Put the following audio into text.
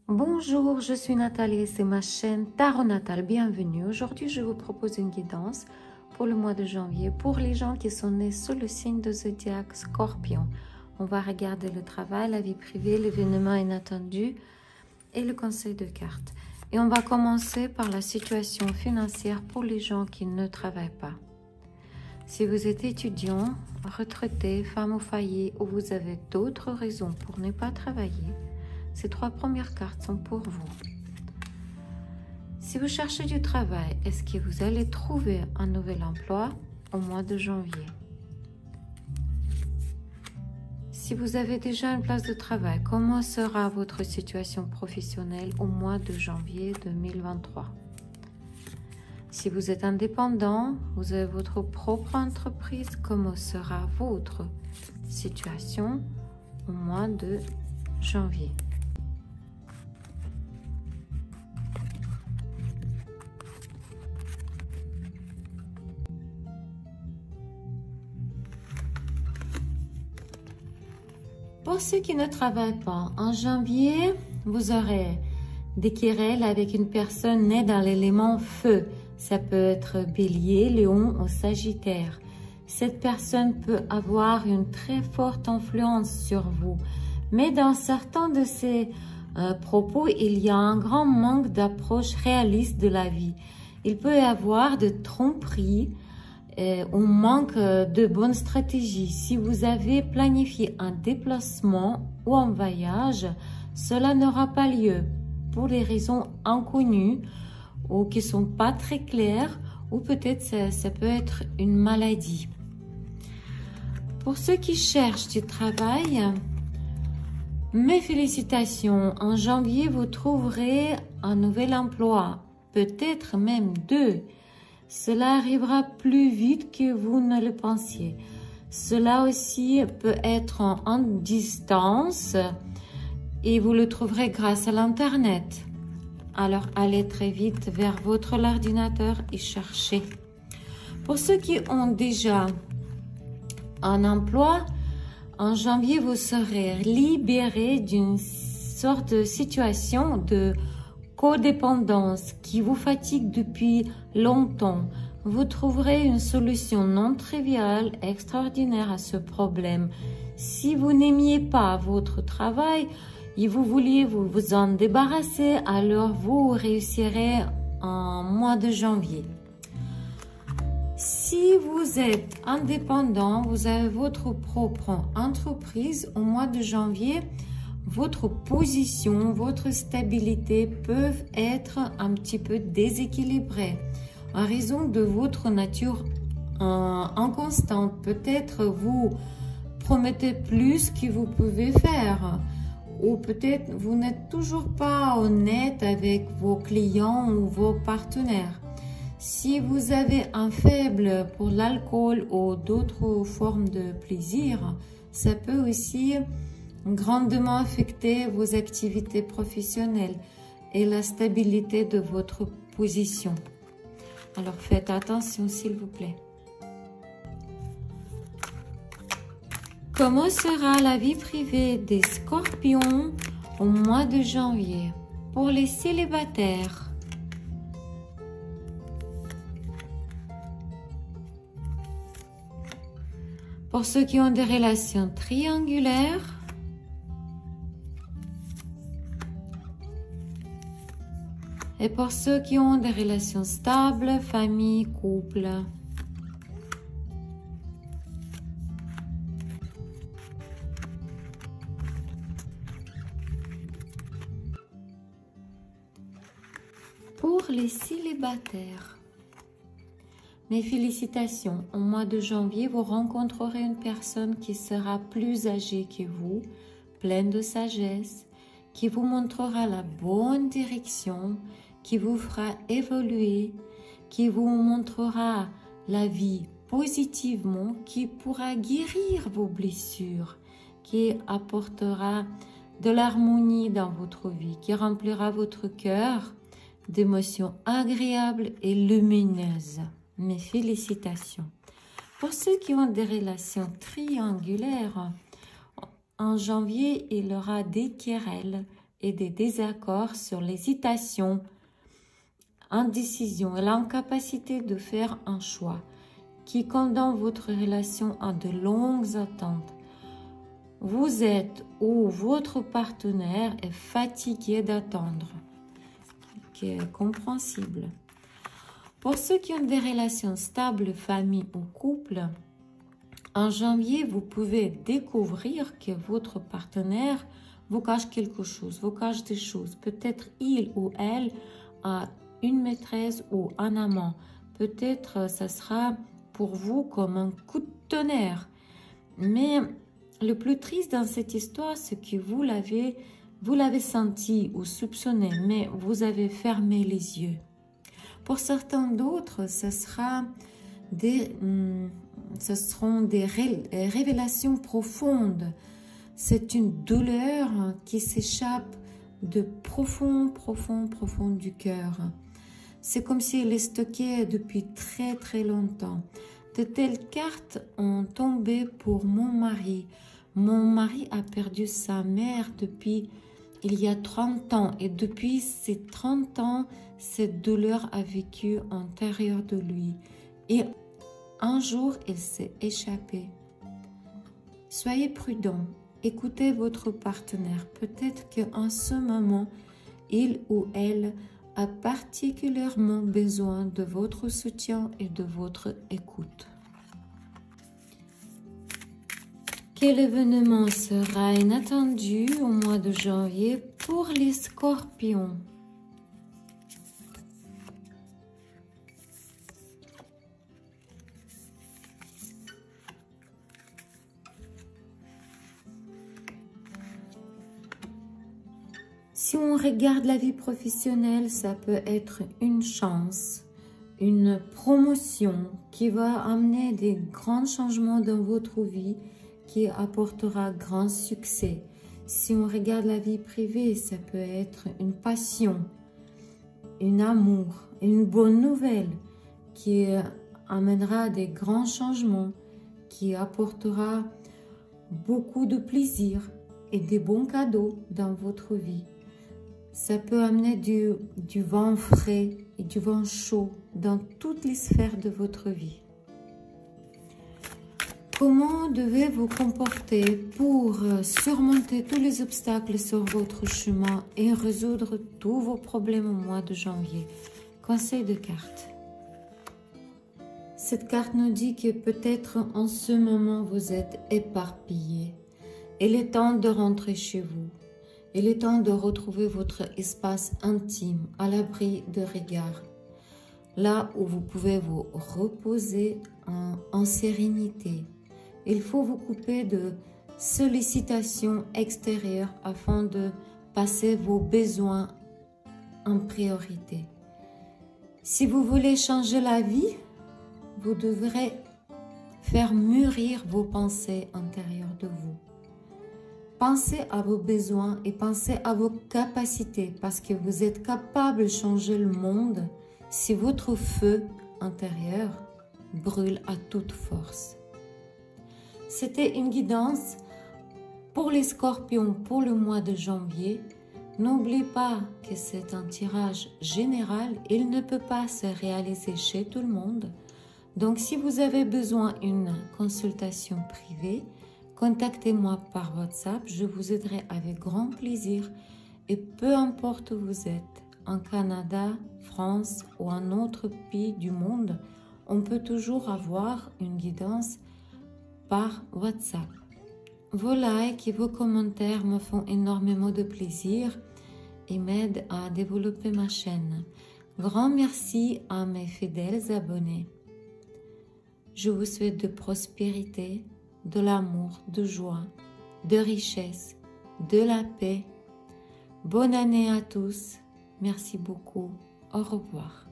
Bonjour, je suis Nathalie et c'est ma chaîne Tarot Natal. Bienvenue. Aujourd'hui, je vous propose une guidance pour le mois de janvier pour les gens qui sont nés sous le signe de zodiaque Scorpion. On va regarder le travail, la vie privée, l'événement inattendu et le conseil de cartes. Et on va commencer par la situation financière pour les gens qui ne travaillent pas. Si vous êtes étudiant, retraité, femme au foyer ou vous avez d'autres raisons pour ne pas travailler, ces trois premières cartes sont pour vous. Si vous cherchez du travail, est-ce que vous allez trouver un nouvel emploi au mois de janvier? Si vous avez déjà une place de travail, comment sera votre situation professionnelle au mois de janvier 2023? Si vous êtes indépendant, vous avez votre propre entreprise, comment sera votre situation au mois de janvier? Pour ceux qui ne travaillent pas, en janvier, vous aurez des querelles avec une personne née dans l'élément feu. Ça peut être Bélier, Lion ou Sagittaire. Cette personne peut avoir une très forte influence sur vous. Mais dans certains de ses propos, il y a un grand manque d'approche réaliste de la vie. Il peut y avoir de tromperies, on manque de bonnes stratégies. Si vous avez planifié un déplacement ou un voyage, cela n'aura pas lieu pour des raisons inconnues ou qui ne sont pas très claires, ou peut-être ça peut être une maladie. Pour ceux qui cherchent du travail, mes félicitations. En janvier, vous trouverez un nouvel emploi, peut-être même deux. Cela arrivera plus vite que vous ne le pensiez. Cela aussi peut être en distance et vous le trouverez grâce à l'Internet. Alors, allez très vite vers votre ordinateur et cherchez. Pour ceux qui ont déjà un emploi, en janvier, vous serez libéré d'une sorte de situation de codépendance qui vous fatigue depuis longtemps. Vous trouverez une solution non triviale, extraordinaire à ce problème. Si vous n'aimiez pas votre travail et vous vouliez vous en débarrasser, alors vous réussirez en mois de janvier. Si vous êtes indépendant, vous avez votre propre entreprise au mois de janvier, votre position, votre stabilité peuvent être un petit peu déséquilibrées en raison de votre nature inconstante. Peut-être vous promettez plus que vous pouvez faire, ou peut-être vous n'êtes toujours pas honnête avec vos clients ou vos partenaires. Si vous avez un faible pour l'alcool ou d'autres formes de plaisir, ça peut aussi grandement affecter vos activités professionnelles et la stabilité de votre position. Alors faites attention s'il vous plaît. Comment sera la vie privée des Scorpions au mois de janvier? Pour les célibataires, pour ceux qui ont des relations triangulaires, et pour ceux qui ont des relations stables, famille, couple. Pour les célibataires, mes félicitations. Au mois de janvier, vous rencontrerez une personne qui sera plus âgée que vous, pleine de sagesse, qui vous montrera la bonne direction, qui vous fera évoluer, qui vous montrera la vie positivement, qui pourra guérir vos blessures, qui apportera de l'harmonie dans votre vie, qui remplira votre cœur d'émotions agréables et lumineuses. Mes félicitations. Pour ceux qui ont des relations triangulaires, en janvier, il y aura des querelles et des désaccords sur l'hésitation, indécision et l'incapacité de faire un choix qui condamne votre relation à de longues attentes. Vous êtes ou votre partenaire est fatigué d'attendre, qui est compréhensible. Pour ceux qui ont des relations stables, famille ou couple, en janvier, vous pouvez découvrir que votre partenaire vous cache quelque chose, vous cache des choses. Peut-être il ou elle a une maîtresse ou un amant. Peut-être ça sera pour vous comme un coup de tonnerre. Mais le plus triste dans cette histoire, c'est que vous l'avez senti ou soupçonné, mais vous avez fermé les yeux. Pour certains d'autres, ce seront des révélations profondes. C'est une douleur qui s'échappe de profond du cœur. C'est comme si elle est stockée depuis très très longtemps. De telles cartes ont tombé pour mon mari. Mon mari a perdu sa mère depuis il y a 30 ans et depuis ces 30 ans, cette douleur a vécu à l'intérieur de lui. Et un jour, elle s'est échappée. Soyez prudents, écoutez votre partenaire. Peut-être qu'en ce moment, il ou elle a particulièrement besoin de votre soutien et de votre écoute. Quel événement sera inattendu au mois de janvier pour les scorpions? Si on regarde la vie professionnelle, ça peut être une chance, une promotion qui va amener des grands changements dans votre vie, qui apportera grand succès. Si on regarde la vie privée, ça peut être une passion, un amour, une bonne nouvelle qui amènera des grands changements, qui apportera beaucoup de plaisir et des bons cadeaux dans votre vie. Ça peut amener du vent frais et du vent chaud dans toutes les sphères de votre vie. Comment devez-vous comporter pour surmonter tous les obstacles sur votre chemin et résoudre tous vos problèmes au mois de janvier? Conseil de carte. Cette carte nous dit que peut-être en ce moment vous êtes éparpillé. Il est temps de rentrer chez vous. Il est temps de retrouver votre espace intime à l'abri de regards. Là où vous pouvez vous reposer en sérénité. Il faut vous couper de sollicitations extérieures afin de passer vos besoins en priorité. Si vous voulez changer la vie, vous devrez faire mûrir vos pensées intérieures de vous. Pensez à vos besoins et pensez à vos capacités parce que vous êtes capable de changer le monde si votre feu intérieur brûle à toute force. C'était une guidance pour les scorpions pour le mois de janvier. N'oubliez pas que c'est un tirage général. Il ne peut pas se réaliser chez tout le monde. Donc, si vous avez besoin d'une consultation privée, contactez-moi par WhatsApp. Je vous aiderai avec grand plaisir. Et peu importe où vous êtes, en Canada, France ou un autre pays du monde, on peut toujours avoir une guidance par WhatsApp. Vos likes et vos commentaires me font énormément de plaisir et m'aident à développer ma chaîne. Grand merci à mes fidèles abonnés. Je vous souhaite de prospérité, de l'amour, de joie, de richesse, de la paix. Bonne année à tous. Merci beaucoup. Au revoir.